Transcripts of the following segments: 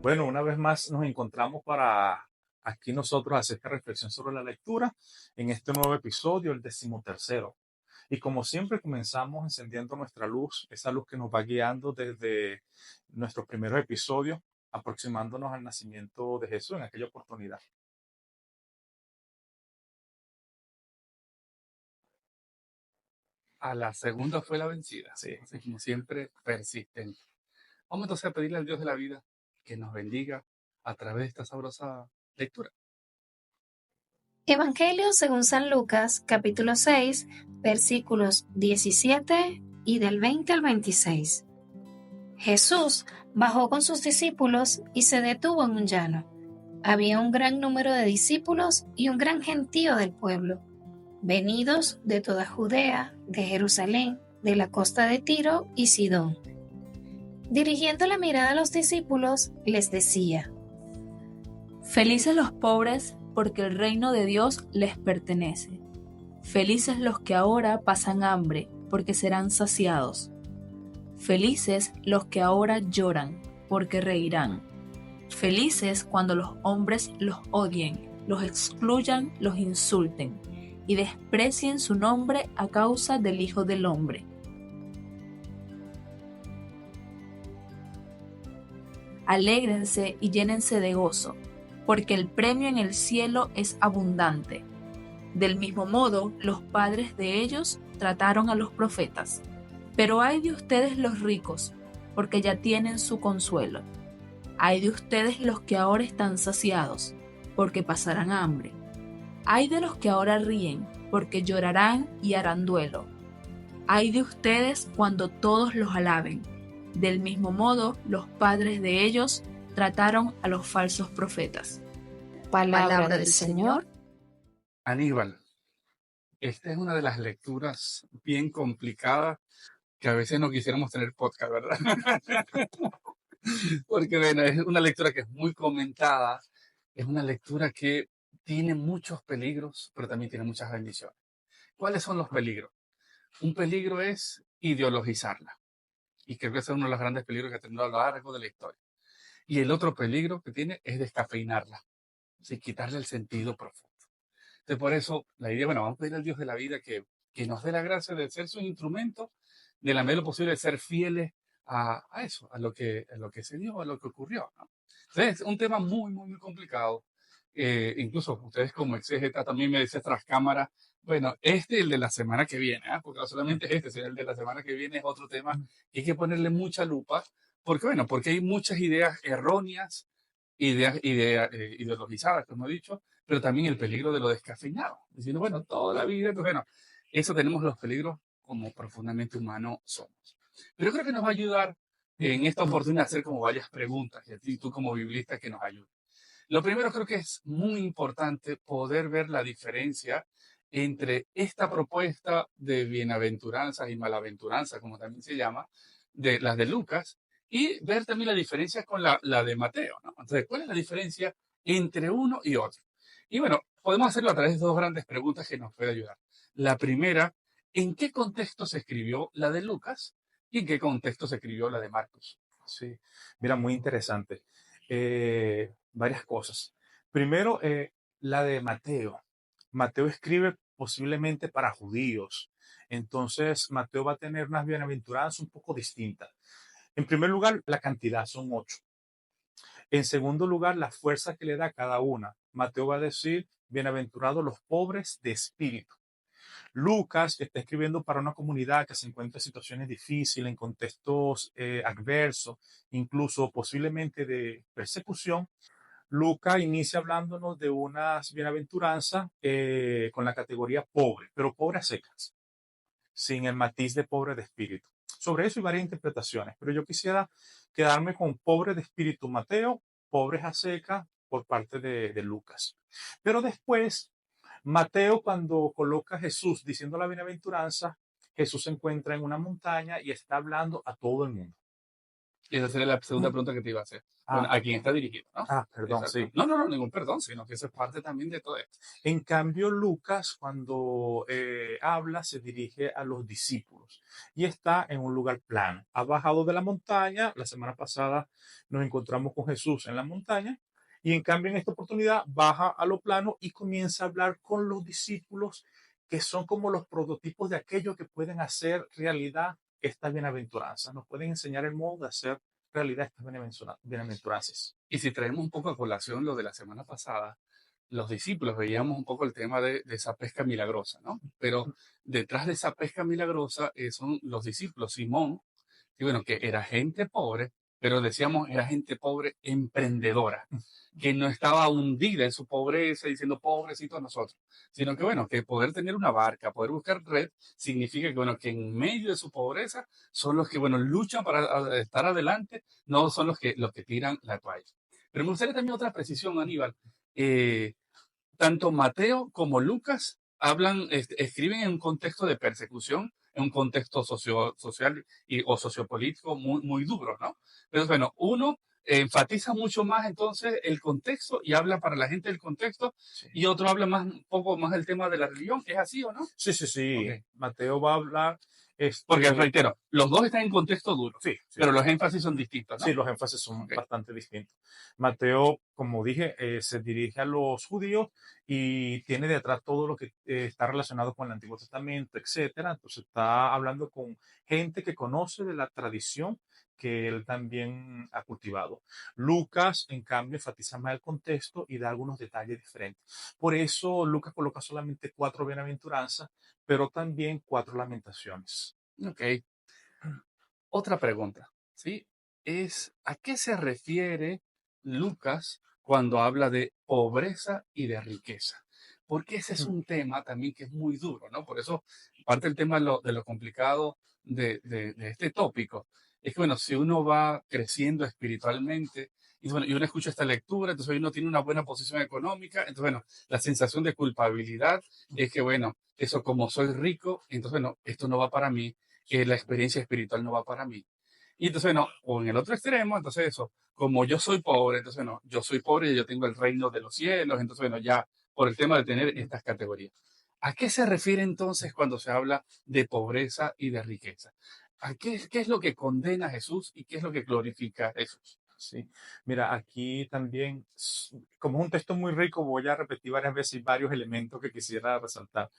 Bueno, una vez más nos encontramos para aquí nosotros hacer esta reflexión sobre la lectura en este nuevo episodio, el 13º. Y como siempre comenzamos encendiendo nuestra luz, esa luz que nos va guiando desde nuestros primeros episodios, aproximándonos al nacimiento de Jesús en aquella oportunidad. A la segunda fue la vencida. Sí. Así como siempre, persistente. Vamos entonces a pedirle al Dios de la vida que nos bendiga a través de esta sabrosa lectura. Evangelio según San Lucas, capítulo 6, versículos 17 y del 20 al 26. Jesús bajó con sus discípulos y se detuvo en un llano. Había un gran número de discípulos y un gran gentío del pueblo, venidos de toda Judea, de Jerusalén, de la costa de Tiro y Sidón. Dirigiendo la mirada a los discípulos, les decía: Felices los pobres, porque el reino de Dios les pertenece. Felices los que ahora pasan hambre, porque serán saciados. Felices los que ahora lloran, porque reirán. Felices cuando los hombres los odien, los excluyan, los insulten y desprecien su nombre a causa del Hijo del Hombre. Alégrense y llénense de gozo, porque el premio en el cielo es abundante. Del mismo modo, los padres de ellos trataron a los profetas. Pero ay de ustedes los ricos, porque ya tienen su consuelo. Ay de ustedes los que ahora están saciados, porque pasarán hambre. Ay de los que ahora ríen, porque llorarán y harán duelo. Ay de ustedes cuando todos los alaben. Del mismo modo, los padres de ellos trataron a los falsos profetas. Palabra del Señor. Aníbal, esta es una de las lecturas bien complicadas que a veces no quisiéramos tener podcast, ¿verdad? Porque bueno, es una lectura que es muy comentada, es una lectura que tiene muchos peligros, pero también tiene muchas bendiciones. ¿Cuáles son los peligros? Un peligro es ideologizarla. Y creo que ese es uno de los grandes peligros que ha tenido a lo largo de la historia. Y el otro peligro que tiene es descafeinarla, ¿sí? Quitarle el sentido profundo. Entonces, por eso, la idea, bueno, vamos a pedir al Dios de la vida que nos dé la gracia de ser su instrumento, de la medida de lo posible, de ser fieles a eso, a lo que se dio, a lo que ocurrió, ¿no? Entonces, es un tema muy, muy, muy complicado. Incluso ustedes como exégeta también me decían tras cámara, bueno, el de la semana que viene, ¿ah? Porque no solamente sino el de la semana que viene es otro tema que hay que ponerle mucha lupa, porque bueno, porque hay muchas ideas erróneas, ideologizadas, como he dicho, pero también el peligro de lo descafeinado, diciendo, bueno, toda la vida, entonces, bueno, eso tenemos los peligros como profundamente humanos somos. Pero yo creo que nos va a ayudar en esta oportunidad a hacer como varias preguntas, y a ti, tú como biblista, que nos ayude. Lo primero creo que es muy importante poder ver la diferencia entre esta propuesta de bienaventuranzas y malaventuranzas, como también se llama, de las de Lucas, y ver también la diferencia con la de Mateo, ¿no? Entonces, ¿cuál es la diferencia entre uno y otro? Y bueno, podemos hacerlo a través de dos grandes preguntas que nos pueden ayudar. La primera, ¿en qué contexto se escribió la de Lucas y en qué contexto se escribió la de Marcos? Sí, mira, muy interesante. Varias cosas. Primero, la de Mateo. Mateo escribe posiblemente para judíos. Entonces, Mateo va a tener unas bienaventuranzas un poco distintas. En primer lugar, la cantidad, son 8. En segundo lugar, la fuerza que le da a cada una. Mateo va a decir, bienaventurados los pobres de espíritu. Lucas está escribiendo para una comunidad que se encuentra en situaciones difíciles, en contextos adversos, incluso posiblemente de persecución. Lucas inicia hablándonos de unas bienaventuranzas con la categoría pobre, pero pobre a secas, sin el matiz de pobre de espíritu. Sobre eso hay varias interpretaciones, pero yo quisiera quedarme con pobre de espíritu Mateo, pobres a secas por parte de Lucas. Pero después Mateo, cuando coloca a Jesús diciendo la bienaventuranza, Jesús se encuentra en una montaña y está hablando a todo el mundo. Esa sería la segunda pregunta que te iba a hacer. Bueno, Ah, ¿a quién está dirigido, no? perdón, Exacto. sí. No, no, no, ningún perdón, sino que eso es parte también de todo esto. En cambio, Lucas, cuando habla, se dirige a los discípulos y está en un lugar plano. Ha bajado de la montaña. La semana pasada nos encontramos con Jesús en la montaña y en cambio en esta oportunidad baja a lo plano y comienza a hablar con los discípulos que son como los prototipos de aquellos que pueden hacer realidad esta bienaventuranza. Nos pueden enseñar el modo de hacer realidad estas bienaventuranzas. Y si traemos un poco a colación lo de la semana pasada, los discípulos veíamos un poco el tema de esa pesca milagrosa, ¿no? Pero detrás de esa pesca milagrosa son los discípulos, Simón, y bueno, que era gente pobre, pero decíamos era gente pobre emprendedora, que no estaba hundida en su pobreza diciendo pobrecitos nosotros, sino que bueno, que poder tener una barca, poder buscar red, significa que bueno, que en medio de su pobreza son los que bueno, luchan para estar adelante, no son los que tiran la toalla. Pero me gustaría también otra precisión, Aníbal. Eh, Tanto Mateo como Lucas escriben en un contexto de persecución, en un contexto social o sociopolítico muy, muy duro, ¿no? Pero bueno, uno enfatiza mucho más entonces el contexto y habla para la gente del contexto, Sí. y otro habla más, un poco más del tema de la religión. ¿Es así o no? Sí, sí, sí. Ok. Mateo va a hablar. Porque reitero, los dos están en contexto duro, Sí, sí. pero los énfasis son distintos, ¿no? Sí, los énfasis son Ok. bastante distintos. Mateo, como dije, se dirige a los judíos y tiene detrás todo lo que está relacionado con el Antiguo Testamento, etcétera. Entonces está hablando con gente que conoce de la tradición que él también ha cultivado. Lucas, en cambio, enfatiza más el contexto y da algunos detalles diferentes. Por eso Lucas coloca solamente 4 bienaventuranzas, pero también 4 lamentaciones. Ok. Otra pregunta, ¿sí? Es ¿a qué se refiere Lucas cuando habla de pobreza y de riqueza? Porque ese es un tema también que es muy duro, ¿no? Por eso parte del tema de lo complicado de este tópico es que, bueno, si uno va creciendo espiritualmente y, bueno, y uno escucha esta lectura, entonces uno tiene una buena posición económica, entonces, bueno, la sensación de culpabilidad es que, bueno, eso como soy rico, entonces, bueno, esto no va para mí, que la experiencia espiritual no va para mí. Y entonces, no, o en el otro extremo, entonces eso, como yo soy pobre, entonces no, yo soy pobre y yo tengo el reino de los cielos, entonces bueno, ya por el tema de tener estas categorías. ¿A qué se refiere entonces cuando se habla de pobreza y de riqueza? ¿Qué es lo que condena a Jesús y qué es lo que glorifica a Jesús? Sí, mira, aquí también, como es un texto muy rico, voy a repetir varias veces varios elementos que quisiera resaltar.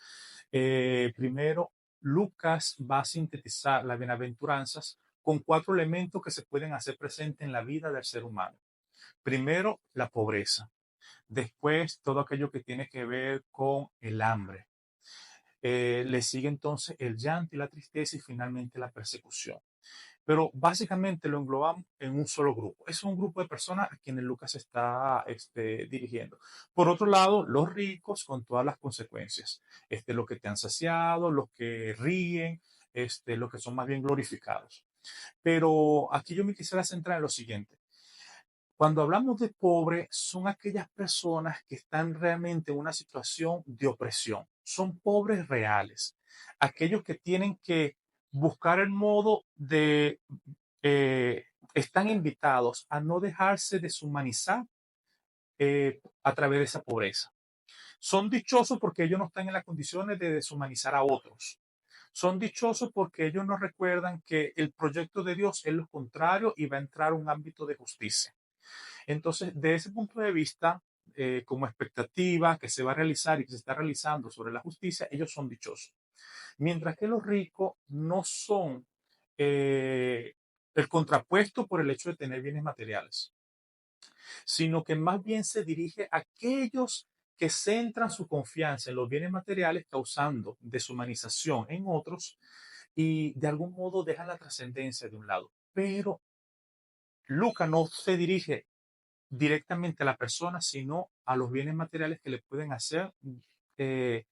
Primero, Lucas va a sintetizar las bienaventuranzas con 4 elementos que se pueden hacer presentes en la vida del ser humano. Primero, la pobreza. Después, todo aquello que tiene que ver con el hambre. Le sigue entonces el llanto y la tristeza y finalmente la persecución. Pero básicamente lo englobamos en un solo grupo. Es un grupo de personas a quienes Lucas está dirigiendo. Por otro lado, los ricos con todas las consecuencias. Los que te han saciado, los que ríen, los que son más bien glorificados. Pero aquí yo me quisiera centrar en lo siguiente. Cuando hablamos de pobre, son aquellas personas que están realmente en una situación de opresión. Son pobres reales. Aquellos que tienen que buscar el modo de, eh, están invitados a no dejarse deshumanizar a través de esa pobreza. Son dichosos porque ellos no están en las condiciones de deshumanizar a otros. Son dichosos porque ellos nos recuerdan que el proyecto de Dios es lo contrario y va a entrar a un ámbito de justicia. Entonces, de ese punto de vista, como expectativa que se va a realizar y que se está realizando sobre la justicia, ellos son dichosos. Mientras que los ricos no son el contrapuesto por el hecho de tener bienes materiales, sino que más bien se dirige a aquellos que centran su confianza en los bienes materiales, causando deshumanización en otros y de algún modo dejan la trascendencia de un lado. Pero Lucas no se dirige directamente a la persona, sino a los bienes materiales que le pueden hacer eh,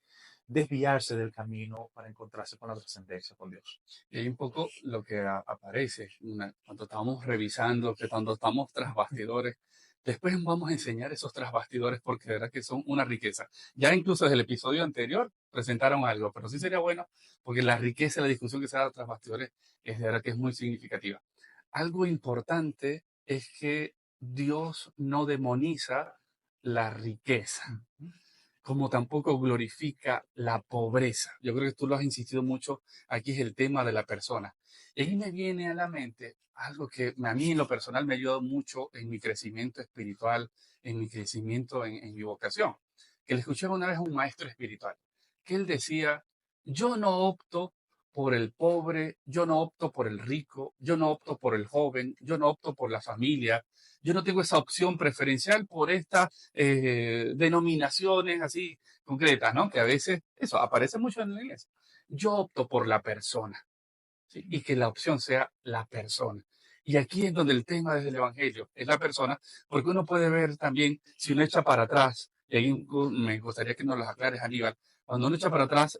desviarse del camino para encontrarse con la trascendencia con Dios. Y hay un poco lo que aparece cuando estamos revisando, que cuando estamos tras bastidores, después vamos a enseñar esos tras bastidores porque de verdad que son una riqueza. Ya incluso desde el episodio anterior presentaron algo, pero sí sería bueno porque la riqueza, la discusión que se da tras bastidores es de verdad que es muy significativa. algo importante es que Dios no demoniza la riqueza, como tampoco glorifica la pobreza. Yo creo que tú lo has insistido mucho, aquí es el tema de la persona. Y ahí me viene a la mente algo que a mí en lo personal me ha ayudado mucho en mi crecimiento espiritual, en mi crecimiento en mi vocación, que le escuché una vez a un maestro espiritual, que él decía, yo no opto por el pobre, yo no opto por el rico, yo no opto por el joven, yo no opto por la familia, yo no tengo esa opción preferencial por estas denominaciones así concretas, ¿no? Que a veces eso aparece mucho en la iglesia. Yo opto por la persona, ¿sí? Y que la opción sea la persona. Y aquí es donde el tema desde el Evangelio es la persona, porque uno puede ver también, si uno echa para atrás, y ahí me gustaría que nos lo aclares, Aníbal, cuando uno echa para atrás,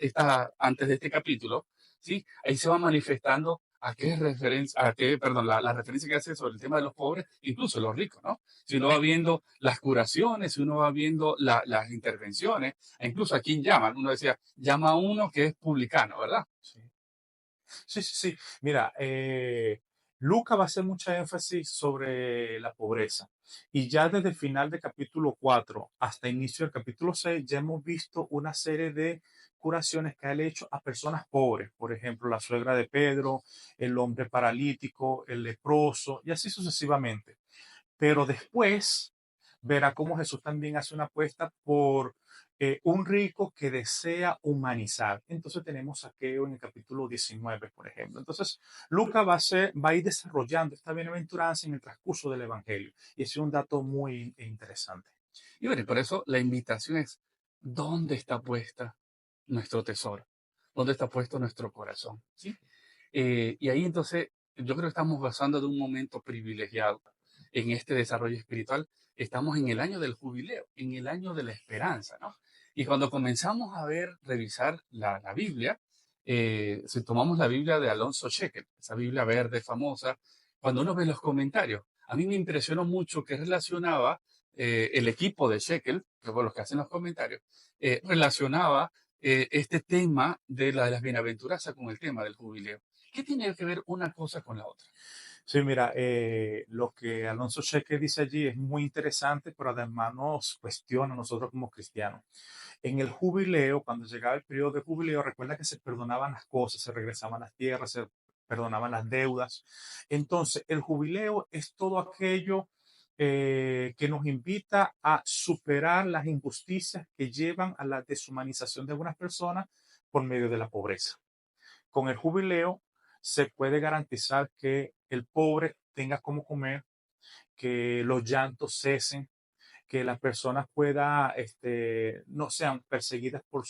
antes de este capítulo, ¿sí? Ahí se va manifestando a qué referencia, perdón, la referencia que hace sobre el tema de los pobres, incluso los ricos, ¿no? Si uno va viendo las curaciones, si uno va viendo las intervenciones, e incluso a quién llaman, uno decía, llama a uno que es publicano, ¿verdad? Sí. Sí, sí, sí. Mira, Luca va a hacer mucha énfasis sobre la pobreza. Y ya desde el final del capítulo 4 hasta inicio del capítulo 6 ya hemos visto una serie de curaciones que él ha hecho a personas pobres. Por ejemplo, la suegra de Pedro, el hombre paralítico, el leproso, y así sucesivamente. Pero después verá cómo Jesús también hace una apuesta por un rico que desea humanizar. Entonces tenemos Saqueo en el capítulo 19, por ejemplo. Entonces, Lucas va a ir desarrollando esta bienaventuranza en el transcurso del Evangelio. Y ese es un dato muy interesante. Y bueno, y por eso la invitación es, ¿dónde está puesta nuestro tesoro? ¿Dónde está puesto nuestro corazón? ¿Sí? Y ahí entonces yo creo que estamos gozando de un momento privilegiado en este desarrollo espiritual. Estamos en el año del jubileo, en el año de la esperanza, ¿no? Y cuando comenzamos a revisar la Biblia, si tomamos la Biblia de Alonso Shekel, esa Biblia verde famosa, cuando uno ve los comentarios, a mí me impresionó mucho que relacionaba el equipo de Shekel, que fue los que hacen los comentarios, relacionaba este tema de las bienaventuranzas con el tema del jubileo. ¿Qué tiene que ver una cosa con la otra? Sí, mira, lo que Alonso Cheque dice allí es muy interesante, pero además nos cuestiona a nosotros como cristianos. En el jubileo, cuando llegaba el periodo de jubileo, recuerda que se perdonaban las cosas, se regresaban las tierras, se perdonaban las deudas. Entonces, el jubileo es todo aquello que nos invita a superar las injusticias que llevan a la deshumanización de algunas personas por medio de la pobreza. Con el jubileo se puede garantizar que el pobre tenga cómo comer, que los llantos cesen, que las personas puedan, no sean perseguidas por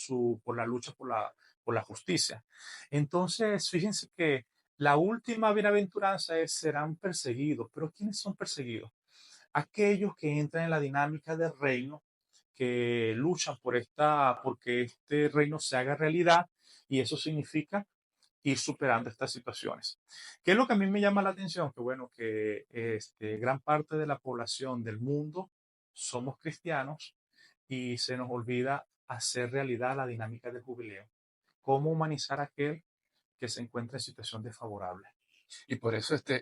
la lucha por la justicia. Entonces, fíjense que la última bienaventuranza es serán perseguidos. ¿Pero quiénes son perseguidos? Aquellos que entran en la dinámica del reino, que luchan porque este reino se haga realidad, y eso significa ir superando estas situaciones. ¿Qué es lo que a mí me llama la atención? Que bueno, que gran parte de la población del mundo somos cristianos y se nos olvida hacer realidad la dinámica del jubileo. ¿Cómo humanizar a aquel que se encuentra en situación desfavorable? Y por eso este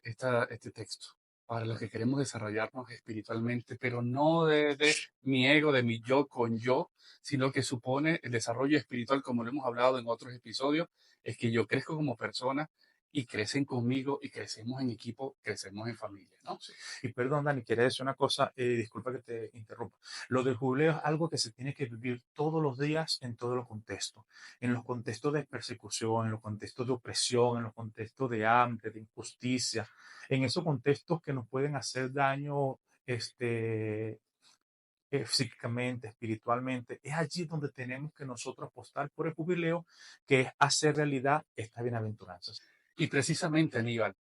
texto, para los que queremos desarrollarnos espiritualmente, pero no de mi ego, de mi yo con yo, sino que supone el desarrollo espiritual, como lo hemos hablado en otros episodios, es que yo crezco como persona y crecen conmigo y crecemos en equipo, crecemos en familia, ¿no? Sí. Y perdón, Dani, quería decir una cosa, disculpa que te interrumpa. Lo del jubileo es algo que se tiene que vivir todos los días en todos los contextos. En los contextos de persecución, en los contextos de opresión, en los contextos de hambre, de injusticia, en esos contextos que nos pueden hacer daño psíquicamente, espiritualmente. Es allí donde tenemos que nosotros apostar por el jubileo, que es hacer realidad estas bienaventuranzas. Y precisamente, Aníbal,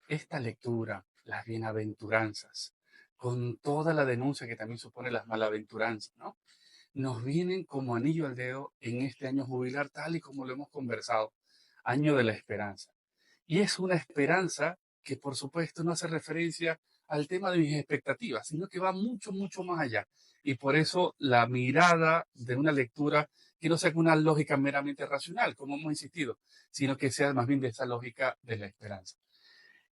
esta lectura, las bienaventuranzas, con toda la denuncia que también supone las malaventuranzas, ¿no? Nos vienen como anillo al dedo en este año jubilar, tal y como lo hemos conversado, año de la esperanza. Y es una esperanza que, por supuesto, no hace referencia al tema de mis expectativas, sino que va mucho, mucho más allá. Y por eso la mirada de una lectura que no sea una lógica meramente racional, como hemos insistido, sino que sea más bien de esa lógica de la esperanza.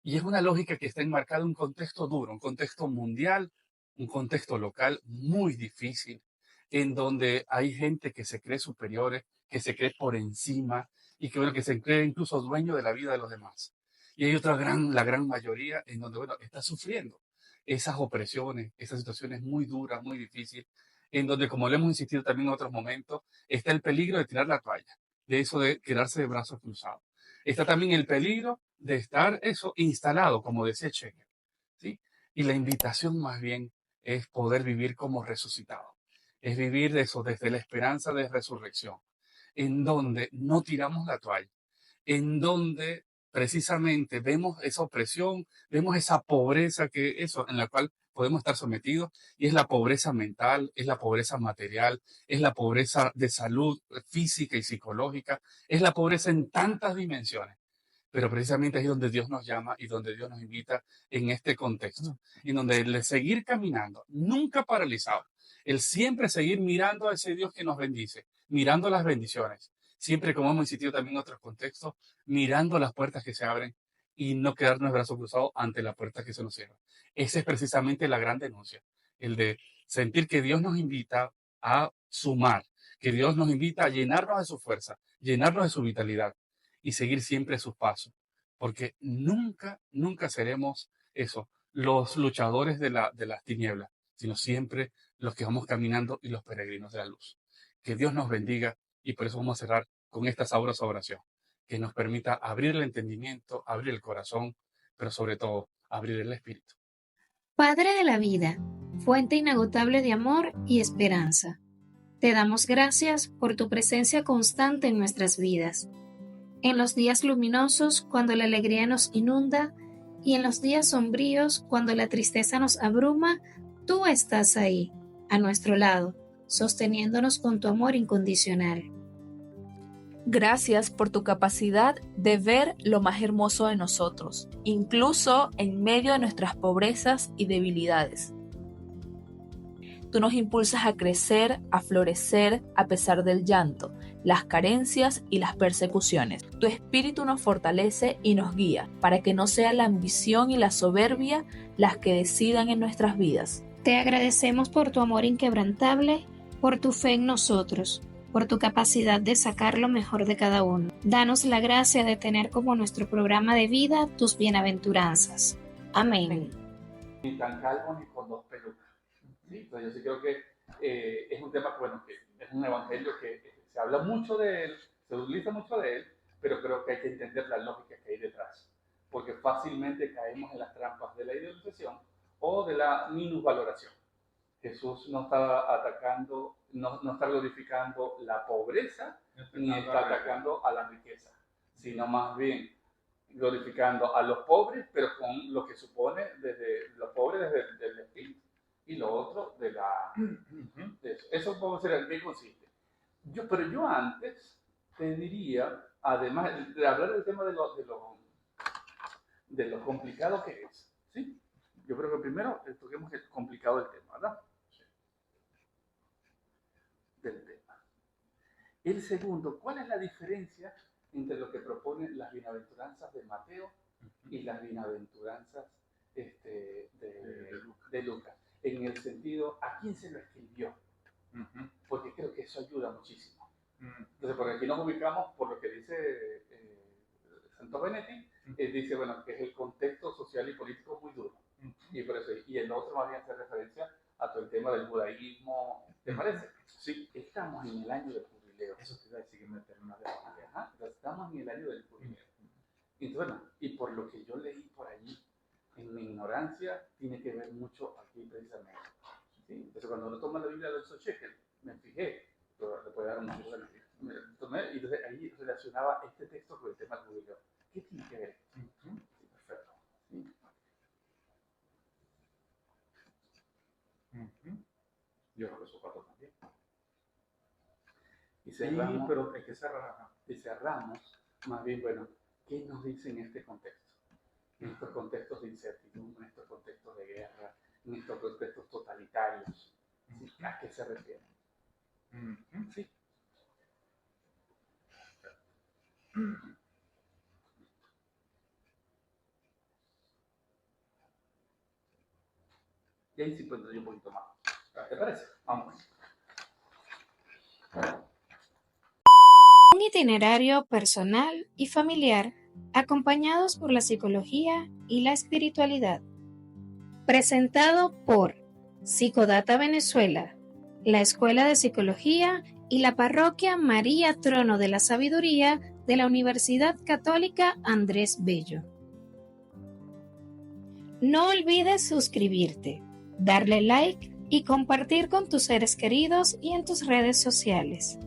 Y es una lógica que está enmarcada en un contexto duro, un contexto mundial, un contexto local muy difícil, en donde hay gente que se cree superiores, que se cree por encima y que, bueno, que se cree incluso dueño de la vida de los demás. Y hay la gran mayoría en donde, bueno, está sufriendo esas opresiones, esas situaciones muy duras, muy difíciles, en donde, como le hemos insistido también en otros momentos, está el peligro de tirar la toalla, de eso de quedarse de brazos cruzados. Está también el peligro de estar eso instalado, como decía Chequer, ¿sí? Y la invitación más bien es poder vivir como resucitado, es vivir de eso desde la esperanza de resurrección, en donde no tiramos la toalla, en donde precisamente vemos esa opresión, vemos esa pobreza en la cual podemos estar sometidos, y es la pobreza mental, es la pobreza material, es la pobreza de salud física y psicológica, es la pobreza en tantas dimensiones. Pero precisamente ahí es donde Dios nos llama y donde Dios nos invita en este contexto, en donde el seguir caminando, nunca paralizado, el siempre seguir mirando a ese Dios que nos bendice, mirando las bendiciones, siempre, como hemos insistido también en otros contextos, mirando las puertas que se abren y no quedarnos de brazos cruzados ante la puerta que se nos cierra. Esa es precisamente la gran denuncia, el de sentir que Dios nos invita a sumar, que Dios nos invita a llenarnos de su fuerza, llenarnos de su vitalidad y seguir siempre sus pasos, porque nunca, nunca seremos eso, los luchadores de las tinieblas, sino siempre los que vamos caminando y los peregrinos de la luz. Que Dios nos bendiga, y por eso vamos a cerrar con esta sabrosa oración, que nos permita abrir el entendimiento, abrir el corazón, pero sobre todo abrir el espíritu. Padre de la vida, fuente inagotable de amor y esperanza, te damos gracias por tu presencia constante en nuestras vidas. En los días luminosos, cuando la alegría nos inunda, y en los días sombríos, cuando la tristeza nos abruma, tú estás ahí, a nuestro lado, sosteniéndonos con tu amor incondicional. Gracias por tu capacidad de ver lo más hermoso de nosotros, incluso en medio de nuestras pobrezas y debilidades. Tú nos impulsas a crecer, a florecer a pesar del llanto, las carencias y las persecuciones. Tu espíritu nos fortalece y nos guía para que no sea la ambición y la soberbia las que decidan en nuestras vidas. Te agradecemos por tu amor inquebrantable, por tu fe en nosotros, por tu capacidad de sacar lo mejor de cada uno. Danos la gracia de tener como nuestro programa de vida tus bienaventuranzas. Amén. Ni tan calvo ni con dos pelucas. ¿Sí? Entonces yo sí creo que es un tema, bueno, que es un evangelio que se habla mucho de él, se utiliza mucho de él, pero creo que hay que entender la lógica que hay detrás, porque fácilmente caemos en las trampas de la idealización o de la minusvaloración. Jesús no está atacando, no está glorificando la pobreza, ni está atacando a la riqueza, sino más bien glorificando a los pobres, pero con lo que supone desde los pobres desde el espíritu, y lo otro de la de eso. Eso puede ser en qué consiste. Pero yo antes te diría, además de hablar del tema de lo complicado que es, ¿sí? Yo creo que primero toquemos el complicado del tema, ¿verdad? Sí. Del tema. El segundo, ¿cuál es la diferencia entre lo que proponen las bienaventuranzas de Mateo y las bienaventuranzas de Lucas? En el sentido, ¿a quién se lo escribió? Porque creo que eso ayuda muchísimo. Entonces, porque aquí nos ubicamos por lo que dice Santo Benetti, dice, bueno, que es el contexto social y político muy duro. Y, por eso, y el otro más bien hace referencia a todo el tema del judaísmo, ¿te parece? Sí, estamos en el año del jubileo. Eso te iba a decir que me termina de entonces, estamos en el año del jubileo. Entonces, bueno, y por lo que yo leí por allí, en mi ignorancia, tiene que ver mucho aquí precisamente. ¿Sí? Entonces, cuando uno toma la Biblia de los Shekel, me fijé, pero le puede dar un poco de me tomé, y entonces ahí relacionaba este texto con el tema del jubileo. ¿Qué tiene que ver? Sí, perfecto. ¿Sí? Yo creo que eso pasó también. Y cerramos, sí, pero hay que cerrar. Y cerramos, más bien, bueno, ¿qué nos dice en este contexto? En estos contextos de incertidumbre, en estos contextos de guerra, en estos contextos totalitarios. ¿Sí? ¿A qué se refiere? Sí. Y ahí sí puedo entender un poquito más. ¿Te parece? Vamos. Un itinerario personal y familiar acompañados por la psicología y la espiritualidad. Presentado por Psicodata Venezuela, la Escuela de Psicología y la Parroquia María Trono de la Sabiduría de la Universidad Católica Andrés Bello. No olvides suscribirte, darle like y compartir con tus seres queridos y en tus redes sociales.